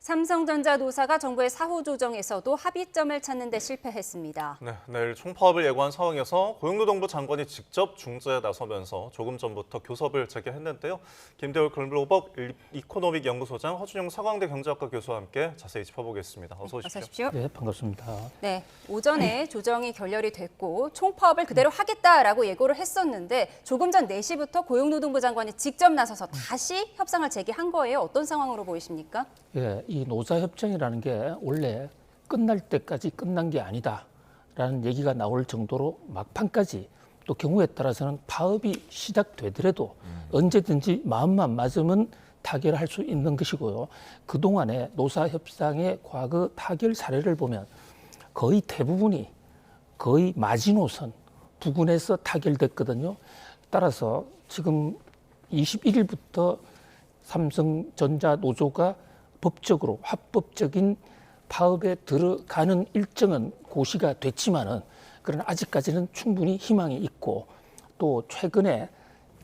삼성전자 노사가 정부의 사후 조정에서도 합의점을 찾는 데 실패했습니다. 네, 내일 총파업을 예고한 상황에서 고용노동부 장관이 직접 중재에 나서면서 조금 전부터 교섭을 재개했는데요. 김대울 글로벌 이코노믹 연구소장, 허준용 서강대 경제학과 교수와 함께 자세히 짚어보겠습니다. 어서 오십시오. 어서 오십시오. 네, 반갑습니다. 네, 오전에 조정이 결렬이 됐고 총파업을 그대로 하겠다라고 예고를 했었는데 조금 전 4시부터 고용노동부 장관이 직접 나서서 다시 협상을 재개한 거예요. 어떤 상황으로 보이십니까? 예, 이 노사협정이라는 게 원래 끝날 때까지 끝난 게 아니다라는 얘기가 나올 정도로 막판까지 또 경우에 따라서는 파업이 시작되더라도 언제든지 마음만 맞으면 타결할 수 있는 것이고요. 그동안에 노사협상의 과거 타결 사례를 보면 거의 대부분이 거의 마지노선 부근에서 타결됐거든요. 따라서 지금 21일부터 삼성전자 노조가 법적으로 합법적인 파업에 들어가는 일정은 고시가 됐지만은 그러나 아직까지는 충분히 희망이 있고 또 최근에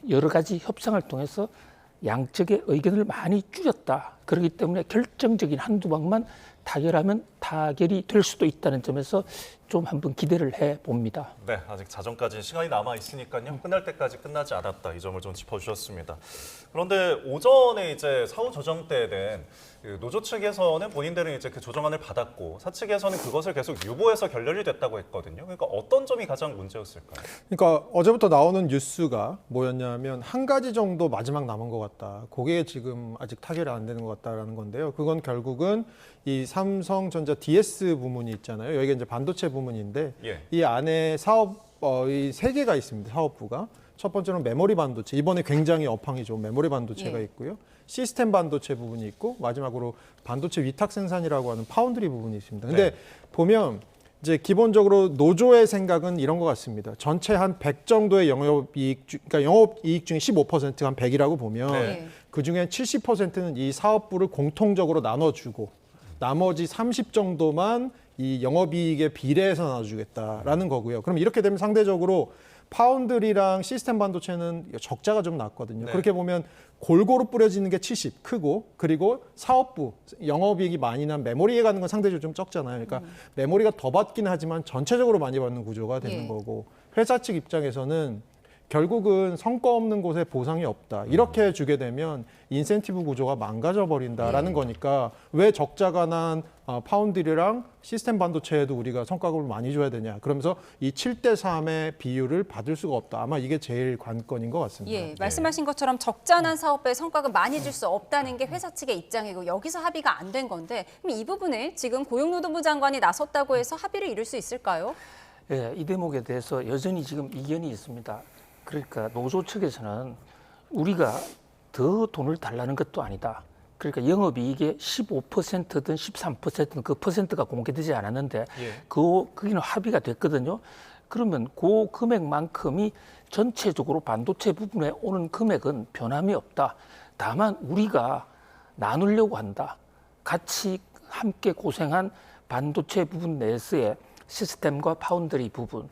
여러 가지 협상을 통해서 양측의 의견을 많이 줄였다. 그렇기 때문에 결정적인 한두 방만 타결하면 타결이 될 수도 있다는 점에서 좀 한번 기대를 해봅니다. 네, 아직 자정까지 시간이 남아 있으니까요. 끝날 때까지 끝나지 않았다. 이 점을 좀 짚어주셨습니다. 그런데 오전에 이제 사후 조정 때 된 노조 측에서는 본인들은 이제 그 조정안을 받았고 사측에서는 그것을 계속 유보해서 결렬이 됐다고 했거든요. 그러니까 어떤 점이 가장 문제였을까요? 그러니까 어제부터 나오는 뉴스가 뭐였냐면 한 가지 정도 마지막 남은 것 같다. 그게 지금 아직 타결이 안 되는 것 같다라는 건데요. 그건 결국은 이 삼성전자 DS 부문이 있잖아요. 여기가 이제 반도체 부문인데 예. 이 안에 사업 이 3개가 있습니다. 사업부가. 첫 번째는 메모리 반도체. 이번에 굉장히 업황이 좋은 메모리 반도체가 예. 있고요. 시스템 반도체 부분이 있고 마지막으로 반도체 위탁 생산이라고 하는 파운드리 부분이 있습니다. 근데 네. 보면 이제 기본적으로 노조의 생각은 이런 것 같습니다. 전체 한 100 정도의 영업이익, 그러니까 영업이익 중에 15%가 한 100이라고 보면 네. 그 중에 70%는 이 사업부를 공통적으로 나눠주고 나머지 30 정도만 이 영업이익의 비례해서 나눠주겠다라는 거고요. 그럼 이렇게 되면 상대적으로 파운드리랑 시스템 반도체는 적자가 좀 났거든요. 네. 그렇게 보면 골고루 뿌려지는 게 70 크고 그리고 사업부 영업이익이 많이 난 메모리에 가는 건 상대적으로 좀 적잖아요. 그러니까 메모리가 더 받긴 하지만 전체적으로 많이 받는 구조가 되는 예. 거고 회사 측 입장에서는 결국은 성과 없는 곳에 보상이 없다. 이렇게 주게 되면 인센티브 구조가 망가져 버린다라는 거니까 왜 적자가 난 파운드리랑 시스템 반도체에도 우리가 성과급을 많이 줘야 되냐. 그러면서 이 7대 3의 비율을 받을 수가 없다. 아마 이게 제일 관건인 것 같습니다. 예, 말씀하신 것처럼 적자난 사업에 성과급 많이 줄 수 없다는 게 회사 측의 입장이고 여기서 합의가 안 된 건데 그럼 이 부분을 지금 고용노동부 장관이 나섰다고 해서 합의를 이룰 수 있을까요? 예, 이 대목에 대해서 여전히 지금 이견이 있습니다. 그러니까 노조 측에서는 우리가 더 돈을 달라는 것도 아니다. 그러니까 영업이익의 15%든 13%든 그 퍼센트가 공개되지 않았는데 예. 거기는 합의가 됐거든요. 그러면 그 금액만큼이 전체적으로 반도체 부분에 오는 금액은 변함이 없다. 다만 우리가 나누려고 한다. 같이 함께 고생한 반도체 부분 내에서의 시스템과 파운드리 부분.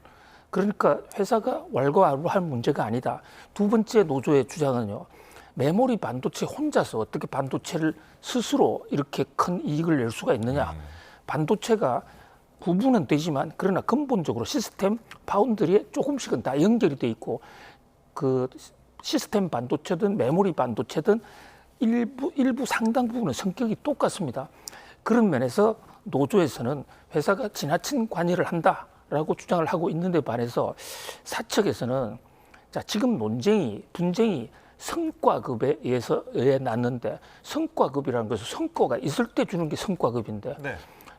그러니까 회사가 왈가왈부할 문제가 아니다. 두 번째 노조의 주장은요. 메모리 반도체 혼자서 어떻게 반도체를 스스로 이렇게 큰 이익을 낼 수가 있느냐. 반도체가 구분은 되지만 그러나 근본적으로 시스템 파운드리에 조금씩은 다 연결이 돼 있고 그 시스템 반도체든 메모리 반도체든 일부 상당 부분은 성격이 똑같습니다. 그런 면에서 노조에서는 회사가 지나친 관여를 한다라고 주장을 하고 있는데 반해서 사측에서는 자, 지금 분쟁이 성과급에 의해 났는데 성과급이라는 것은 성과가 있을 때 주는 게 성과급인데 네.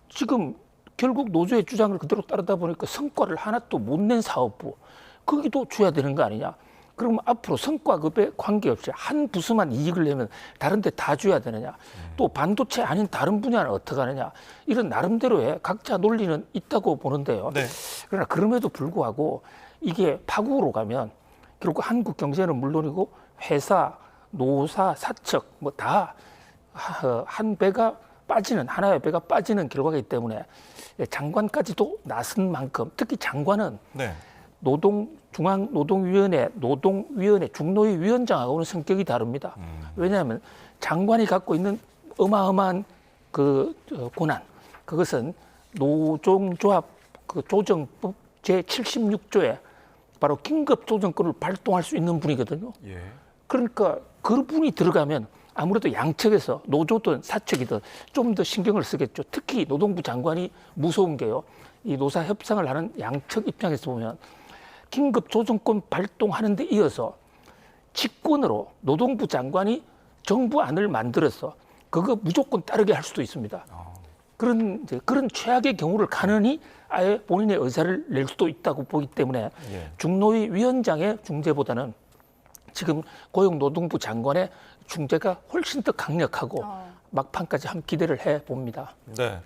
지금 결국 노조의 주장을 그대로 따르다 보니까 성과를 하나도 못 낸 사업부 거기도 줘야 되는 거 아니냐. 그럼 앞으로 성과급에 관계없이 한 부서만 이익을 내면 다른 데 다 줘야 되느냐. 또 반도체 아닌 다른 분야는 어떻게 하느냐. 이런 나름대로의 각자 논리는 있다고 보는데요. 네. 그러나 그럼에도 불구하고 이게 파국으로 가면 결국 한국 경제는 물론이고 회사, 노사, 사측 뭐 다 한 배가 빠지는 하나의 배가 빠지는 결과이기 때문에 장관까지도 나선 만큼 특히 장관은 네. 중앙노동위원회, 중노위 위원장하고는 성격이 다릅니다. 왜냐하면 장관이 갖고 있는 어마어마한 권한, 그것은 노동조합 그 조정법 제76조에 바로 긴급조정권을 발동할 수 있는 분이거든요. 예. 그러니까 그분이 들어가면 아무래도 양측에서 노조든 사측이든 좀 더 신경을 쓰겠죠. 특히 노동부 장관이 무서운 게요. 이 노사 협상을 하는 양측 입장에서 보면 긴급조정권 발동하는 데 이어서 직권으로 노동부 장관이 정부안을 만들어서 그거 무조건 따르게 할 수도 있습니다. 그런 최악의 경우를 가능히 아예 본인의 의사를 낼 수도 있다고 보기 때문에 예. 중노위 위원장의 중재보다는 지금 고용노동부 장관의 중재가 훨씬 더 강력하고 막판까지 한 기대를 해봅니다. 네.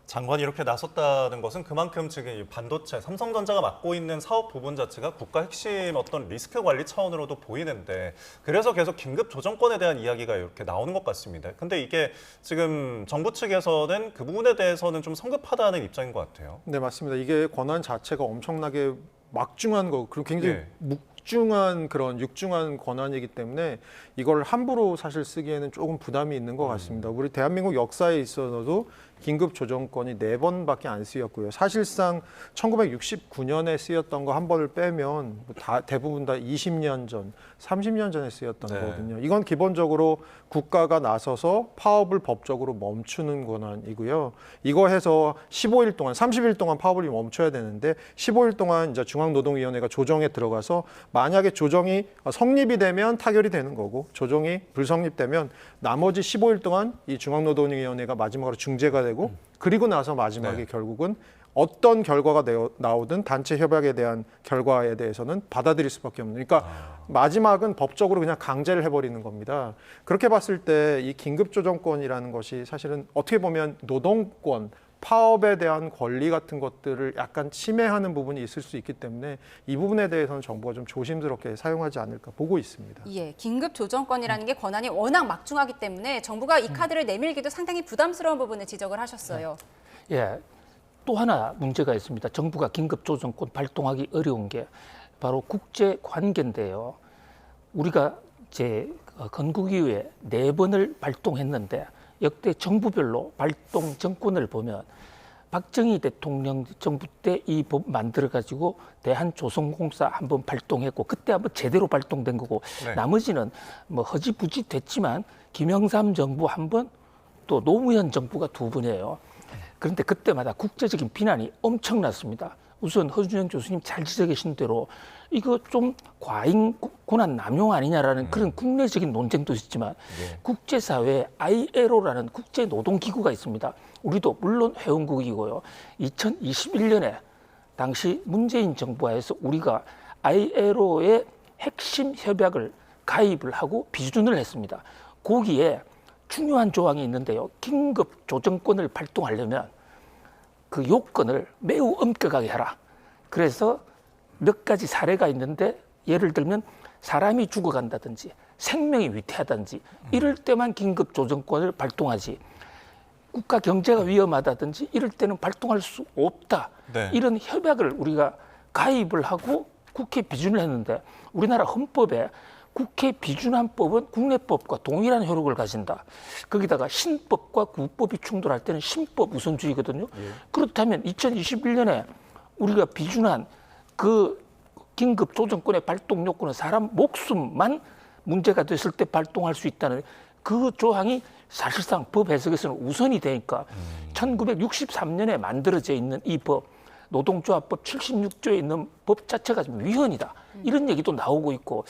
장관이 이렇게 나섰다는 것은 그만큼 지금 이 반도체, 삼성전자가 맡고 있는 사업 부분 자체가 국가 핵심 어떤 리스크 관리 차원으로도 보이는데 그래서 계속 긴급 조정권에 대한 이야기가 이렇게 나오는 것 같습니다. 근데 이게 지금 정부 측에서는 그 부분에 대해서는 좀 성급하다는 입장인 것 같아요. 네, 맞습니다. 이게 권한 자체가 엄청나게 막중한 거, 그리고 굉장히 예. 묵중한 그런 육중한 권한이기 때문에 이걸 함부로 사실 쓰기에는 조금 부담이 있는 것 같습니다. 우리 대한민국 역사에 있어서도 긴급 조정권이 4번밖에 안 쓰였고요. 사실상 1969년에 쓰였던 거 한 번을 빼면 대부분 다 20년 전, 30년 전에 쓰였던 네. 거거든요. 이건 기본적으로 국가가 나서서 파업을 법적으로 멈추는 권한이고요. 이거 해서 15일 동안, 30일 동안 파업을 멈춰야 되는데 15일 동안 이제 중앙노동위원회가 조정에 들어가서 만약에 조정이 성립이 되면 타결이 되는 거고 조정이 불성립되면 나머지 15일 동안 이 중앙노동위원회가 마지막으로 중재가 되고 그리고 나서 마지막에 네. 결국은 어떤 결과가 나오든 단체 협약에 대한 결과에 대해서는 받아들일 수밖에 없는. 그러니까 마지막은 법적으로 그냥 강제를 해버리는 겁니다. 그렇게 봤을 때 이 긴급조정권이라는 것이 사실은 어떻게 보면 노동권, 파업에 대한 권리 같은 것들을 약간 침해하는 부분이 있을 수 있기 때문에 이 부분에 대해서는 정부가 좀 조심스럽게 사용하지 않을까 보고 있습니다. 예, 긴급 조정권이라는 게 권한이 워낙 막중하기 때문에 정부가 이 카드를 내밀기도 상당히 부담스러운 부분을 지적을 하셨어요. 예, 또 하나 문제가 있습니다. 정부가 긴급조정권 발동하기 어려운 게 바로 국제 관계인데요. 우리가 이제 건국 이후에 4번을 발동했는데 역대 정부별로 발동 정권을 보면 박정희 대통령 정부 때 이 법 만들어 가지고 대한조선공사 한번 발동했고 그때 한번 제대로 발동된 거고 네. 나머지는 뭐 허지부지 됐지만 김영삼 정부 한 번 또 노무현 정부가 2번이에요. 그런데 그때마다 국제적인 비난이 엄청났습니다. 우선 허준영 교수님 잘 지적하신 대로 이거 좀 과잉 권한 남용 아니냐라는 그런 국내적인 논쟁도 있지만 국제사회에 ILO라는 국제노동기구가 있습니다. 우리도 물론 회원국이고요. 2021년에 당시 문재인 정부하에서 우리가 ILO의 핵심 협약을 가입을 하고 비준을 했습니다. 거기에 중요한 조항이 있는데요. 긴급 조정권을 발동하려면 그 요건을 매우 엄격하게 하라. 그래서 몇 가지 사례가 있는데 예를 들면 사람이 죽어간다든지 생명이 위태하다든지 이럴 때만 긴급 조정권을 발동하지 국가 경제가 위험하다든지 이럴 때는 발동할 수 없다. 네. 이런 협약을 우리가 가입을 하고 국회 비준을 했는데 우리나라 헌법에 국회 비준한 법은 국내법과 동일한 효력을 가진다. 거기다가 신법과 구법이 충돌할 때는 신법 우선주의거든요. 그렇다면 2021년에 우리가 비준한 그 긴급 조정권의 발동 요건은 사람 목숨만 문제가 됐을 때 발동할 수 있다는 그 조항이 사실상 법 해석에서는 우선이 되니까 1963년에 만들어져 있는 이 법, 노동조합법 76조에 있는 법 자체가 좀 위헌이다. 이런 얘기도 나오고 있고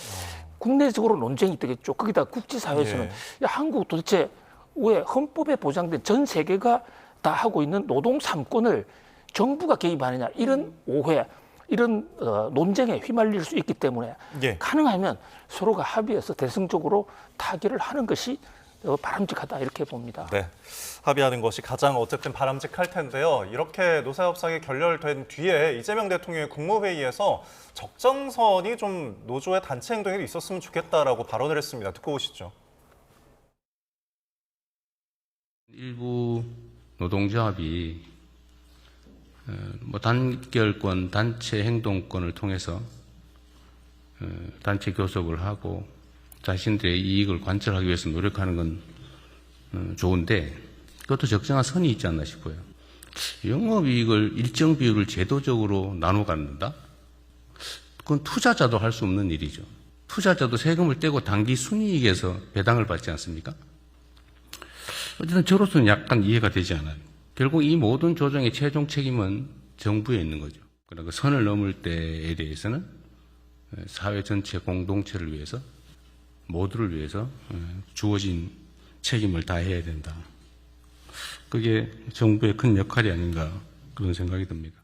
국내적으로 논쟁이 되겠죠. 거기다 국제사회에서는 예. 야, 한국 도대체 왜 헌법에 보장된 전 세계가 다 하고 있는 노동 3권을 정부가 개입하느냐 이런 오해, 이런 논쟁에 휘말릴 수 있기 때문에 예. 가능하면 서로가 합의해서 대승적으로 타결을 하는 것이 바람직하다 이렇게 봅니다. 네, 합의하는 것이 가장 어쨌든 바람직할 텐데요. 이렇게 노사협상이 결렬된 뒤에 이재명 대통령의 국무회의에서 적정선이 좀 노조의 단체 행동에 있었으면 좋겠다라고 발언을 했습니다. 듣고 오시죠. 일부 노동조합이 단결권, 단체 행동권을 통해서 단체 교섭을 하고 자신들의 이익을 관철하기 위해서 노력하는 건 좋은데 그것도 적정한 선이 있지 않나 싶어요. 영업이익을 일정 비율을 제도적으로 나눠 갖는다? 그건 투자자도 할 수 없는 일이죠. 투자자도 세금을 떼고 당기 순이익에서 배당을 받지 않습니까? 어쨌든 저로서는 약간 이해가 되지 않아요. 결국 이 모든 조정의 최종 책임은 정부에 있는 거죠. 그러나 그 선을 넘을 때에 대해서는 사회 전체 공동체를 위해서, 모두를 위해서 주어진 책임을 다해야 된다. 그게 정부의 큰 역할이 아닌가 그런 생각이 듭니다.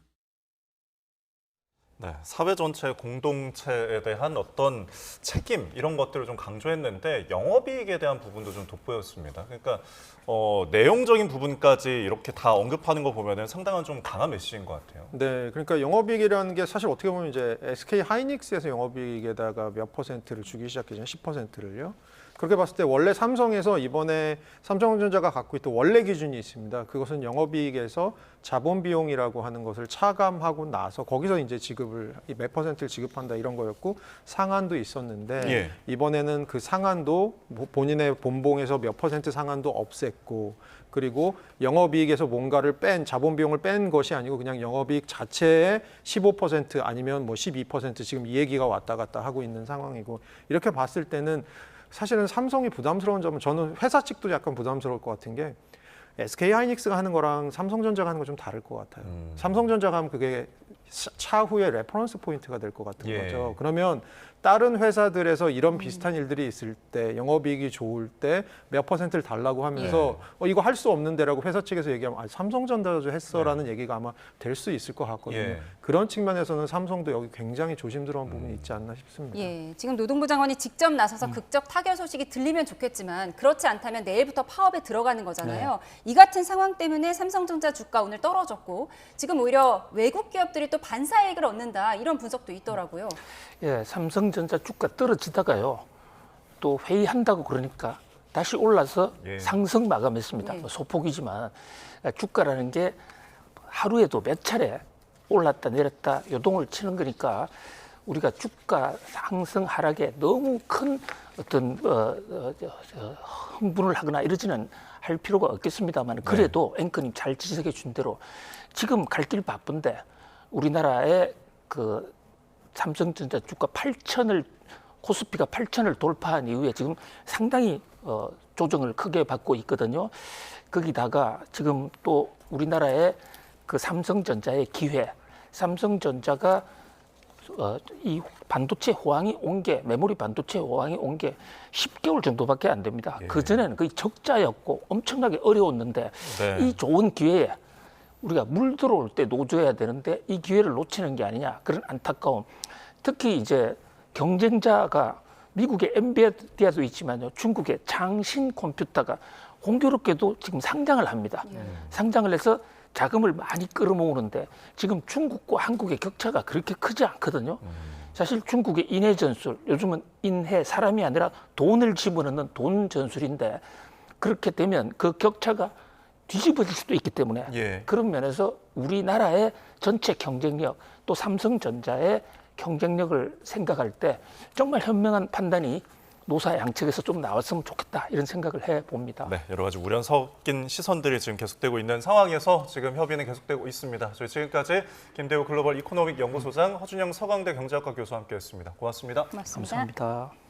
네, 사회 전체 공동체에 대한 어떤 책임 이런 것들을 좀 강조했는데 영업이익에 대한 부분도 좀 돋보였습니다. 그러니까 내용적인 부분까지 이렇게 다 언급하는 거 보면은 상당한 좀 강한 메시지인 것 같아요. 네, 그러니까 영업이익이라는 게 사실 어떻게 보면 이제 SK 하이닉스에서 영업이익에다가 몇 %를 주기 시작했잖아요. 10%를요. 그렇게 봤을 때 원래 삼성에서 이번에 삼성전자가 갖고 있던 원래 기준이 있습니다. 그것은 영업이익에서 자본 비용이라고 하는 것을 차감하고 나서 거기서 이제 지급을 몇 %를 지급한다 이런 거였고 상한도 있었는데 예. 이번에는 그 상한도 본인의 본봉에서 몇 % 상한도 없앴고 그리고 영업이익에서 뭔가를 뺀 자본 비용을 뺀 것이 아니고 그냥 영업이익 자체의 15% 아니면 뭐 12% 지금 이 얘기가 왔다 갔다 하고 있는 상황이고 이렇게 봤을 때는 사실은 삼성이 부담스러운 점은 저는 회사 측도 약간 부담스러울 것 같은 게 SK 하이닉스가 하는 거랑 삼성전자가 하는 거 좀 다를 것 같아요. 삼성전자가 하면 그게 차후에 레퍼런스 포인트가 될 것 같은 예. 거죠. 그러면 다른 회사들에서 이런 비슷한 일들이 있을 때 영업이익이 좋을 때 몇 %를 달라고 하면서 이거 할 수 없는데라고 회사 측에서 얘기하면 삼성전자도 했어라는 얘기가 아마 될 수 있을 것 같거든요. 예. 그런 측면에서는 삼성도 여기 굉장히 조심스러운 부분이 있지 않나 싶습니다. 예, 지금 노동부 장관이 직접 나서서 극적 타결 소식이 들리면 좋겠지만 그렇지 않다면 내일부터 파업에 들어가는 거잖아요. 이 같은 상황 때문에 삼성전자 주가 오늘 떨어졌고 지금 오히려 외국 기업들이 또 반사이익을 얻는다 이런 분석도 있더라고요. 예, 삼성전자 주가 떨어지다가요. 또 회의한다고 그러니까 다시 올라서 예. 상승 마감했습니다. 네. 뭐 소폭이지만 주가라는 게 하루에도 몇 차례 올랐다 내렸다 요동을 치는 거니까 우리가 주가 상승 하락에 너무 큰 어떤 흥분을 하거나 이러지는 할 필요가 없겠습니다만 그래도 앵커님 잘 지적해 준 대로 지금 갈 길 바쁜데 우리나라의 그 삼성전자 주가 8천을 코스피가 8천을 돌파한 이후에 지금 상당히 조정을 크게 받고 있거든요. 거기다가 지금 또 우리나라의 그 삼성전자의 기회, 삼성전자가 이 반도체 호황이 온 게 메모리 반도체 호황이 온 게 10개월 정도밖에 안 됩니다. 예. 그 전에는 거의 적자였고 엄청나게 어려웠는데 네. 이 좋은 기회에 우리가 물 들어올 때 노줘야 되는데 이 기회를 놓치는 게 아니냐 그런 안타까움. 특히 이제 경쟁자가 미국의 엔비디아도 있지만요, 중국의 장신 컴퓨터가 공교롭게도 지금 상장을 합니다. 상장을 해서 자금을 많이 끌어모으는데 지금 중국과 한국의 격차가 그렇게 크지 않거든요. 사실 중국의 인해 전술, 요즘은 인해 사람이 아니라 돈을 집어넣는 돈 전술인데 그렇게 되면 그 격차가 뒤집어질 수도 있기 때문에 예. 그런 면에서 우리나라의 전체 경쟁력 또 삼성전자의 경쟁력을 생각할 때 정말 현명한 판단이 노사 양측에서 좀 나왔으면 좋겠다 이런 생각을 해봅니다. 네, 여러 가지 우려 섞인 시선들이 지금 계속되고 있는 상황에서 지금 협의는 계속되고 있습니다. 저희 지금까지 김대우 글로벌 이코노믹 연구소장 허준영 서강대 경제학과 교수와 함께했습니다. 고맙습니다. 고맙습니다. 감사합니다.